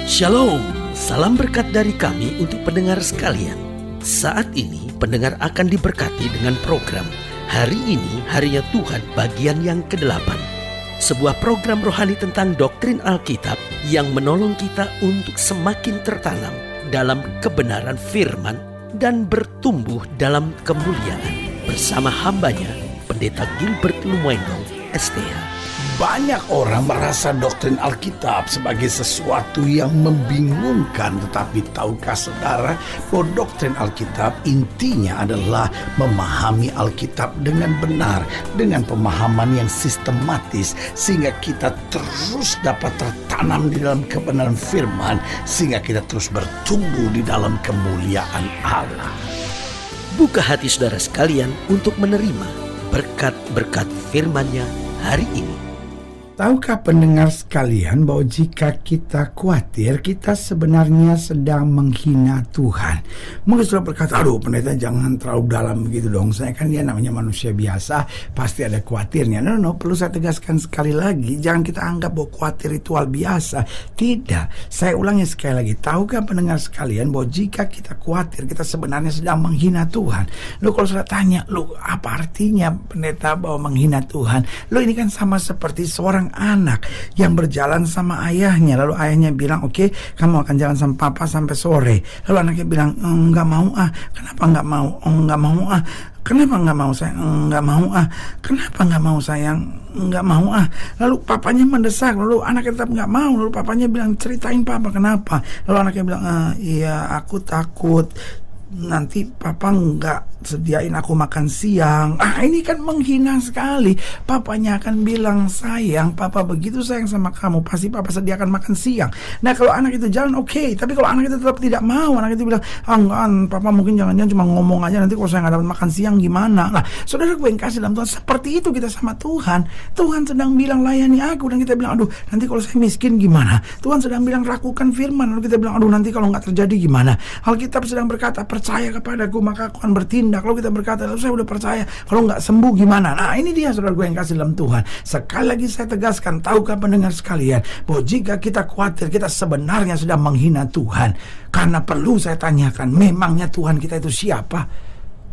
Shalom, salam berkat dari kami untuk pendengar sekalian. Saat ini pendengar akan diberkati dengan program Hari Ini Harinya Tuhan bagian yang ke-8. Sebuah program rohani tentang doktrin Alkitab yang menolong kita untuk semakin tertanam dalam kebenaran firman dan bertumbuh dalam kemuliaan. Bersama hambanya, Pendeta Gilbert Lumendo, STH. Banyak orang merasa doktrin Alkitab sebagai sesuatu yang membingungkan. Tetapi tahukah saudara bahwa doktrin Alkitab intinya adalah memahami Alkitab dengan benar, dengan pemahaman yang sistematis, sehingga kita terus dapat tertanam di dalam kebenaran firman, sehingga kita terus bertumbuh di dalam kemuliaan Allah. Buka hati saudara sekalian untuk menerima berkat-berkat firman-Nya hari ini. Tahukah pendengar sekalian bahwa jika kita khawatir, kita sebenarnya sedang menghina Tuhan. Mungkin sudah berkata, aduh pendeta jangan terlalu dalam begitu dong. Saya kan dia namanya manusia biasa, pasti ada khawatirnya. No, perlu saya tegaskan sekali lagi, jangan kita anggap bahwa khawatir itu hal biasa. Tidak, saya ulangi sekali lagi. Tahukah pendengar sekalian bahwa jika kita khawatir, kita sebenarnya sedang menghina Tuhan. Lo kalau sudah tanya, lo apa artinya pendeta bahwa menghina Tuhan? Lo ini kan sama seperti seorang anak yang berjalan sama ayahnya, lalu ayahnya bilang, oke, kamu akan jalan sama papa sampai sore. Lalu anaknya bilang, enggak mau kenapa enggak mau? Enggak mau kenapa enggak mau sayang? Enggak mau kenapa enggak mau sayang? Enggak mau Lalu papanya mendesak, lalu anaknya tetap enggak mau. Lalu papanya bilang, ceritain papa kenapa? Lalu anaknya bilang, iya aku takut nanti papa nggak sediain aku makan siang. Ini kan menghina sekali. Papanya akan bilang, sayang, papa begitu sayang sama kamu, pasti papa sediakan makan siang. Nah kalau anak itu jalan oke. Tapi kalau anak itu tetap tidak mau, anak itu bilang, enggak, papa mungkin jangan-jangan cuma ngomong aja, nanti kalau saya nggak dapat makan siang gimana. Nah saudara gue yang kasih dalam Tuhan, seperti itu kita sama Tuhan. Tuhan sedang bilang layani aku, dan kita bilang, aduh nanti kalau saya miskin gimana. Tuhan sedang bilang lakukan firman, lalu kita bilang, aduh nanti kalau nggak terjadi gimana. Alkitab sedang berkata, percaya kepadaku maka aku akan bertindak. Kalau kita berkata, saya udah percaya, kalau nggak sembuh gimana? Nah ini dia saudara gue yang kasih dalam Tuhan. Sekali lagi saya tegaskan, tahukah pendengar sekalian bahwa jika kita khawatir, kita sebenarnya sedang menghina Tuhan. Karena perlu saya tanyakan, memangnya Tuhan kita itu siapa?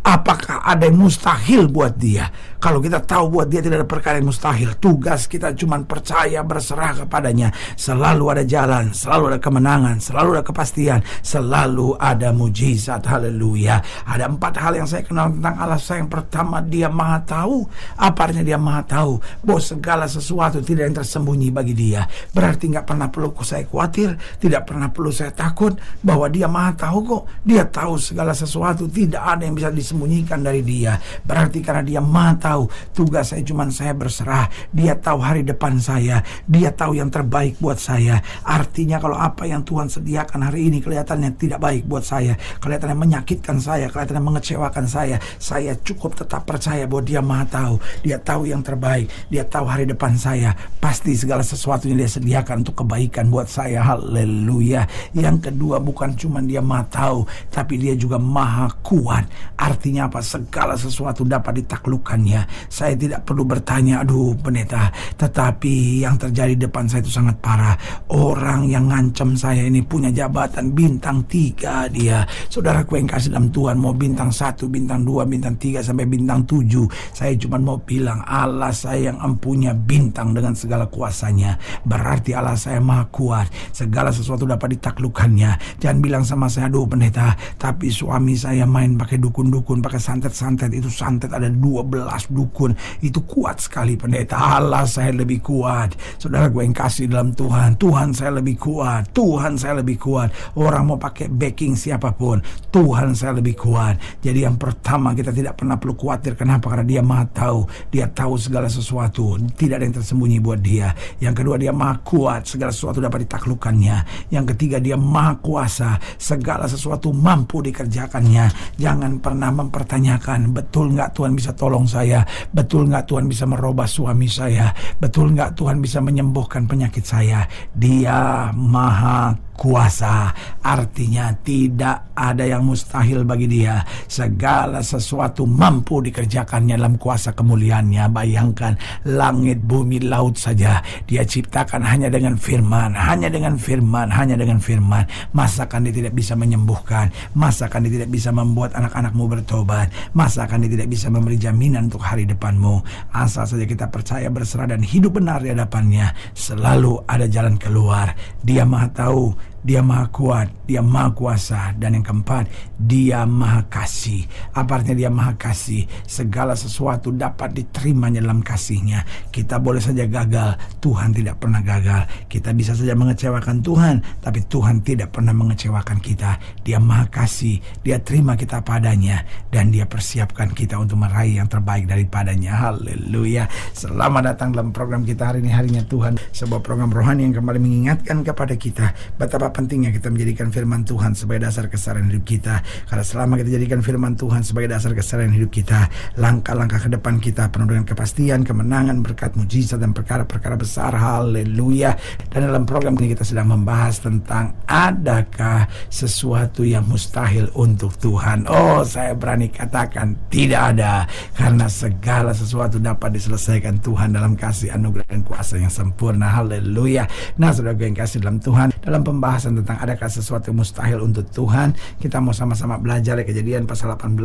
Apakah ada yang mustahil buat dia? Kalau kita tahu buat dia tidak ada perkara yang mustahil, tugas kita cuma percaya, berserah kepadanya. Selalu ada jalan, selalu ada kemenangan, selalu ada kepastian, selalu ada mujizat. Haleluya. Ada 4 hal yang saya kenal tentang Allah saya. Yang pertama, dia maha tahu. Apa artinya dia maha tahu? Bahwa segala sesuatu tidak yang tersembunyi bagi dia. Berarti gak pernah perlu saya khawatir, tidak pernah perlu saya takut, bahwa dia maha tahu kok. Dia tahu segala sesuatu, tidak ada yang bisa disembunyikan dari dia. Berarti karena dia maha tahu, tugas saya cuma saya berserah. Dia tahu hari depan saya, dia tahu yang terbaik buat saya. Artinya kalau apa yang Tuhan sediakan hari ini kelihatannya tidak baik buat saya, kelihatannya menyakitkan saya, kelihatannya mengecewakan saya cukup tetap percaya bahwa dia maha tahu. Dia tahu yang terbaik, dia tahu hari depan saya. Pasti segala sesuatu yang dia sediakan untuk kebaikan buat saya. Haleluya. Yang kedua, bukan cuma dia maha tahu, tapi dia juga maha kuat. Artinya apa? Segala sesuatu dapat ditaklukkannya. Saya tidak perlu bertanya, aduh pendeta, tetapi yang terjadi di depan saya itu sangat parah. Orang yang ngancam saya ini punya jabatan bintang 3 dia. Saudaraku yang kasih dalam Tuhan, mau bintang 1, bintang 2, bintang 3 sampai bintang 7. Saya cuma mau bilang, Allah saya yang empunya bintang dengan segala kuasanya. Berarti Allah saya maha kuat. Segala sesuatu dapat ditaklukkannya. Jangan bilang sama saya, aduh pendeta, tapi suami saya main pakai dukun-dukun, pakai santet-santet. Itu santet ada 12 dukun. Itu kuat sekali pendeta. Allah saya lebih kuat. Saudara gue yang kasih dalam Tuhan, Tuhan saya lebih kuat. Tuhan saya lebih kuat. Orang mau pakai backing siapapun, Tuhan saya lebih kuat. Jadi yang pertama, kita tidak pernah perlu khawatir. Kenapa? Karena dia maha tahu. Dia tahu segala sesuatu, tidak ada yang tersembunyi buat dia. Yang kedua, dia maha kuat. Segala sesuatu dapat ditaklukkannya. Yang ketiga, dia maha kuasa. Segala sesuatu mampu dikerjakannya. Jangan pernah mempertanyakan, betul nggak Tuhan bisa tolong saya? Betul nggak Tuhan bisa merubah suami saya? Betul nggak Tuhan bisa menyembuhkan penyakit saya? Dia maha kuasa. Artinya tidak ada yang mustahil bagi Dia. Segala sesuatu mampu dikerjakannya dalam kuasa kemuliaannya. Bayangkan langit, bumi, laut saja Dia ciptakan hanya dengan firman, hanya dengan firman, hanya dengan firman. Masakan Dia tidak bisa menyembuhkan? Masakan Dia tidak bisa membuat anak-anakmu bertobat? Masakan Dia tidak bisa memberi jaminan untuk hari depanmu? Asal saja kita percaya, berserah, dan hidup benar di hadapannya, selalu ada jalan keluar. Dia Maha tahu, Dia Maha kuat, Dia Maha kuasa, dan yang keempat, Dia Maha kasih. Apa artinya Dia Maha kasih? Segala sesuatu dapat diterimanya dalam kasih-Nya. Kita boleh saja gagal, Tuhan tidak pernah gagal. Kita bisa saja mengecewakan Tuhan, tapi Tuhan tidak pernah mengecewakan kita. Dia Maha kasih, Dia terima kita padanya, dan Dia persiapkan kita untuk meraih yang terbaik daripadanya. Haleluya. Selamat datang dalam program kita hari ini, Harinya Tuhan, sebuah program rohani yang kembali mengingatkan kepada kita betapa pentingnya kita menjadikan firman Tuhan sebagai dasar keseharian hidup kita. Karena selama kita jadikan firman Tuhan sebagai dasar keseharian hidup kita, langkah-langkah ke depan kita penuh dengan kepastian, kemenangan, berkat, mujizat, dan perkara-perkara besar. Haleluya. Dan dalam program ini kita sedang membahas tentang adakah sesuatu yang mustahil untuk Tuhan. Oh, saya berani katakan tidak ada, karena segala sesuatu dapat diselesaikan Tuhan dalam kasih, anugerah, dan kuasa yang sempurna. Haleluya. Nah, saudara yang kasih dalam Tuhan, dalam pembahasan tentang adakah sesuatu yang mustahil untuk Tuhan, kita mau sama-sama belajar dari Kejadian pasal 18,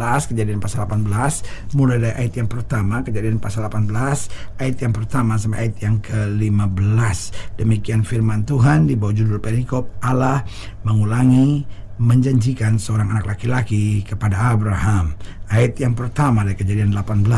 mulai dari ayat yang pertama, Kejadian pasal 18, ayat yang pertama sampai ayat yang ke-15. Demikian firman Tuhan di bawah judul perikop, Allah menjanjikan seorang anak laki-laki kepada Abraham. Ayat yang pertama dari Kejadian 18.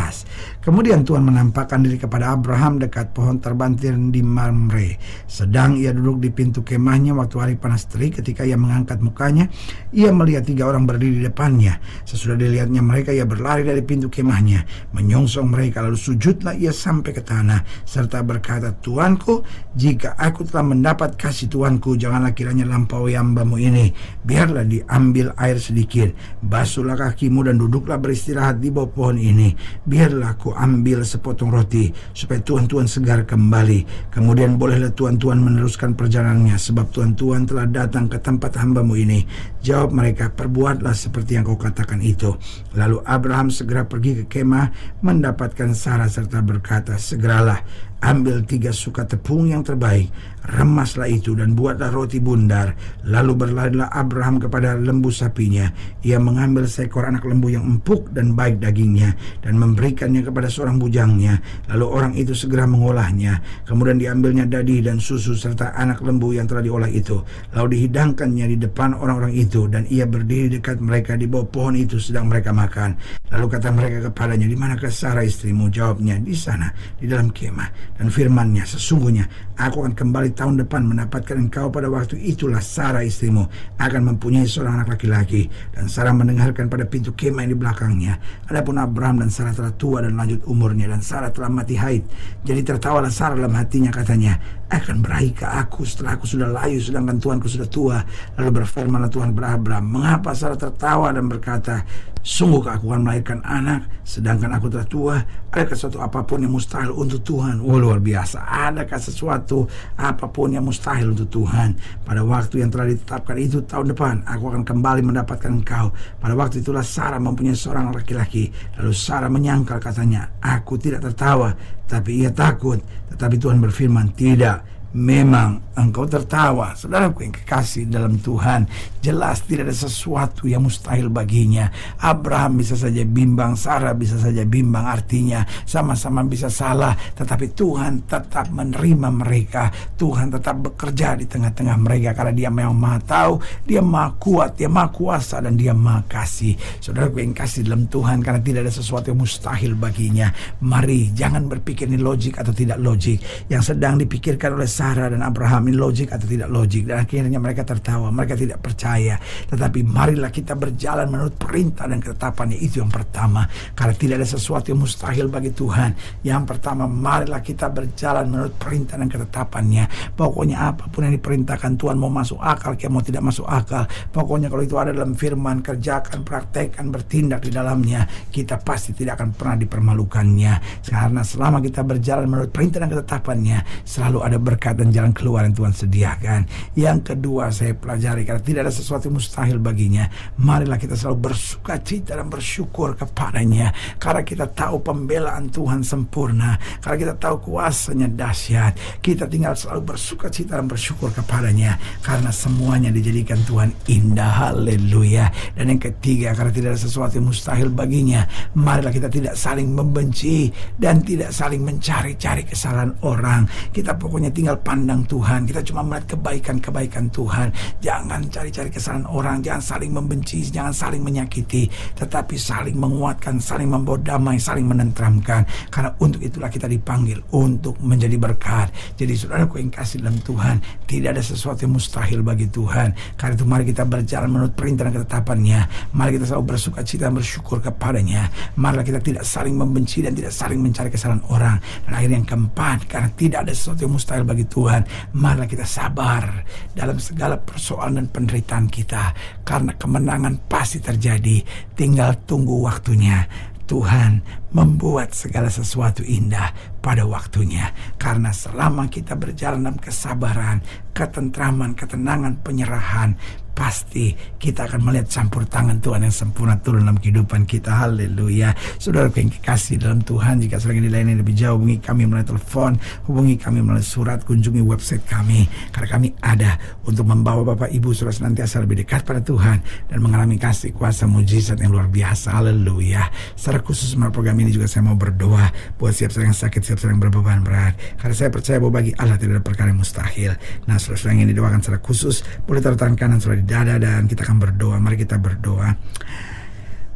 Kemudian Tuhan menampakkan diri kepada Abraham dekat pohon terbantir di Mamre. Sedang ia duduk di pintu kemahnya waktu hari panas terik. Ketika ia mengangkat mukanya, ia melihat 3 orang berdiri di depannya. Sesudah dilihatnya mereka, ia berlari dari pintu kemahnya, menyongsong mereka, lalu sujudlah ia sampai ke tanah, serta berkata, Tuanku, jika aku telah mendapat kasih Tuanku, janganlah kiranya lampaui hambamu ini. Biarlah diambil air sedikit, basuhlah kakimu dan duduklah beristirahat di bawah pohon ini. Biarlah aku ambil sepotong roti, supaya tuan-tuan segar kembali. Kemudian bolehlah tuan-tuan meneruskan perjalanannya, sebab tuan-tuan telah datang ke tempat hambamu ini. Jawab mereka, perbuatlah seperti yang kau katakan itu. Lalu Abraham segera pergi ke kemah, mendapatkan Sarah, serta berkata, segeralah ambil 3 suka tepung yang terbaik, remaslah itu dan buatlah roti bundar. Lalu berlarilah Abraham kepada lembu sapinya. Ia mengambil seekor anak lembu yang empuk dan baik dagingnya, dan memberikannya kepada seorang bujangnya. Lalu orang itu segera mengolahnya. Kemudian diambilnya dadi dan susu serta anak lembu yang telah diolah itu. Lalu dihidangkannya di depan orang-orang itu, dan ia berdiri dekat mereka di bawah pohon itu sedang mereka makan. Lalu kata mereka kepadanya, di manakah Sarah istrimu? Jawabnya, di sana, di dalam kemah. Dan firman-Nya, sesungguhnya aku akan kembali tahun depan mendapatkan engkau. Pada waktu itulah Sarah istrimu akan mempunyai seorang anak laki-laki. Dan Sarah mendengarkan pada pintu kemah yang di belakangnya. Adapun Abraham dan Sarah telah tua dan lanjut umurnya, dan Sarah telah mati haid. Jadi tertawalah Sarah dalam hatinya, katanya, akan beraikah aku setelah aku sudah layu, sedangkan Tuanku sudah tua? Lalu berfirmanlah Tuhan kepada Abraham, mengapa Sarah tertawa dan berkata, sungguhkah aku akan melahirkan anak sedangkan aku telah tua? Adakah sesuatu apapun yang mustahil untuk Tuhan? Oh, luar biasa. Adakah sesuatu apapun yang mustahil untuk Tuhan? Pada waktu yang telah ditetapkan itu, tahun depan aku akan kembali mendapatkan engkau. Pada waktu itulah Sarah mempunyai seorang laki-laki. Lalu Sarah menyangkal, katanya, aku tidak tertawa, tapi ia takut. Tetapi Tuhan berfirman, tidak, memang engkau tertawa. Saudaraku yang kekasih dalam Tuhan, jelas tidak ada sesuatu yang mustahil baginya. Abraham bisa saja bimbang, Sarah bisa saja bimbang, artinya sama-sama bisa salah, tetapi Tuhan tetap menerima mereka. Tuhan tetap bekerja di tengah-tengah mereka, karena Dia memang Maha tahu, Dia Maha kuat, Dia Maha kuasa, dan Dia Maha kasih. Saudaraku yang kasih dalam Tuhan, karena tidak ada sesuatu yang mustahil baginya. Mari jangan berpikir ini logik atau tidak logik. Yang sedang dipikirkan oleh Sarah dan Abraham ini logik atau tidak logik, dan akhirnya mereka tertawa, mereka tidak percaya. Tetapi marilah kita berjalan menurut perintah dan ketetapannya. Itu yang pertama, karena tidak ada sesuatu yang mustahil bagi Tuhan. Yang pertama, marilah kita berjalan menurut perintah dan ketetapannya. Pokoknya apapun yang diperintahkan Tuhan, mau masuk akal, mau tidak masuk akal, pokoknya kalau itu ada dalam firman, kerjakan, praktekkan, bertindak di dalamnya, kita pasti tidak akan pernah dipermalukannya. Karena selama kita berjalan menurut perintah dan ketetapannya, selalu ada berkat berkat dan jalan keluar yang Tuhan sediakan. Yang kedua saya pelajari, karena tidak ada sesuatu yang mustahil baginya, marilah kita selalu bersuka cita dan bersyukur kepadanya, karena kita tahu pembelaan Tuhan sempurna, karena kita tahu kuasanya dahsyat. Kita tinggal selalu bersuka cita dan bersyukur kepadanya, karena semuanya dijadikan Tuhan indah. Haleluya. Dan yang ketiga, karena tidak ada sesuatu yang mustahil baginya, marilah kita tidak saling membenci dan tidak saling mencari-cari kesalahan orang. Kita pokoknya tinggal pandang Tuhan. Kita cuma melihat kebaikan-kebaikan Tuhan. Jangan cari-cari kesalahan orang, jangan saling membenci, jangan saling menyakiti, tetapi saling menguatkan, saling membawa damai, saling menenteramkan. Karena untuk itulah kita dipanggil untuk menjadi berkat. Jadi saudaraku yang kasih dalam Tuhan, tidak ada sesuatu yang mustahil bagi Tuhan. Karena itu mari kita berjalan menurut perintah dan ketetapannya. Mari kita selalu bersuka cita dan bersyukur kepadanya. Marilah kita tidak saling membenci dan tidak saling mencari kesalahan orang. Dan akhirnya yang keempat, karena tidak ada sesuatu yang mustahil bagi Tuhan, marilah kita sabar dalam segala persoalan dan penderitaan kita, karena kemenangan pasti terjadi, tinggal tunggu waktunya. Tuhan membuat segala sesuatu indah pada waktunya. Karena selama kita berjalan dalam kesabaran, ketentraman, ketenangan, penyerahan, pasti kita akan melihat campur tangan Tuhan yang sempurna turun dalam kehidupan kita. Haleluya. Saudara yang kekasih dalam Tuhan, jika saudara ingin dilayani lebih jauh, hubungi kami melalui telepon, hubungi kami melalui surat, kunjungi website kami, karena kami ada untuk membawa Bapak Ibu saudara senantiasa lebih dekat pada Tuhan dan mengalami kasih kuasa mujizat yang luar biasa. Haleluya. Secara khusus melalui program ini juga saya mau berdoa buat siap saudara yang sakit, siap saudara yang berbeban berat, karena saya percaya bahwa bagi Allah tidak ada perkara yang mustahil. Nah, saudara yang ingin didoakan secara khusus, boleh taruh tangan kanan saudara di dada dan kita akan berdoa. Mari kita berdoa.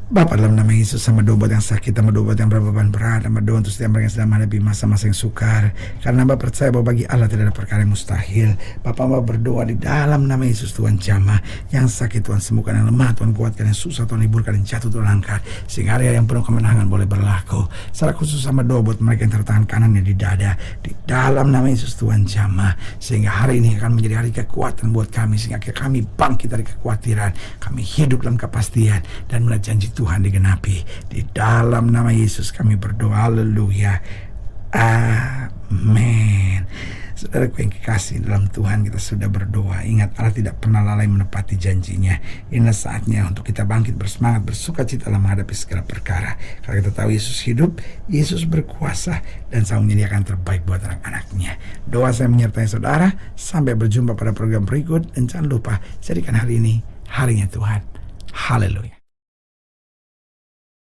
Bapa, dalam nama Yesus, sama doa buat yang sakit, sama doa buat yang berbeban berat, sama doa untuk setiap mereka yang sedang menghadapi masa-masa yang sukar. Karena Bapa percaya bahwa bagi Allah tidak ada perkara yang mustahil. Bapa berdoa di dalam nama Yesus, Tuhan jamah yang sakit, Tuhan sembuhkan, yang lemah Tuhan kuatkan, yang susah Tuhan hiburkan, yang jatuh Tuhan angkat, sehingga hari yang penuh kemenangan boleh berlaku. Secara khusus sama doa buat mereka yang tertangan kanannya di dada, di dalam nama Yesus Tuhan jamah, sehingga hari ini akan menjadi hari kekuatan buat kami, sehingga kami bangkit dari kekhawatiran, kami hidup dalam kepastian dan melihat janji Tuhan digenapi. Di dalam nama Yesus kami berdoa. Haleluya. Amin. Saudaraku yang kekasih dalam Tuhan, kita sudah berdoa. Ingat, Allah tidak pernah lalai menepati janjinya. Inilah saatnya untuk kita bangkit bersemangat, bersuka cita dalam menghadapi segala perkara. Karena kita tahu Yesus hidup, Yesus berkuasa, dan selalu menyediakan terbaik buat anak-anaknya. Doa saya menyertai saudara. Sampai berjumpa pada program berikut. Dan jangan lupa, jadikan hari ini harinya Tuhan. Haleluya.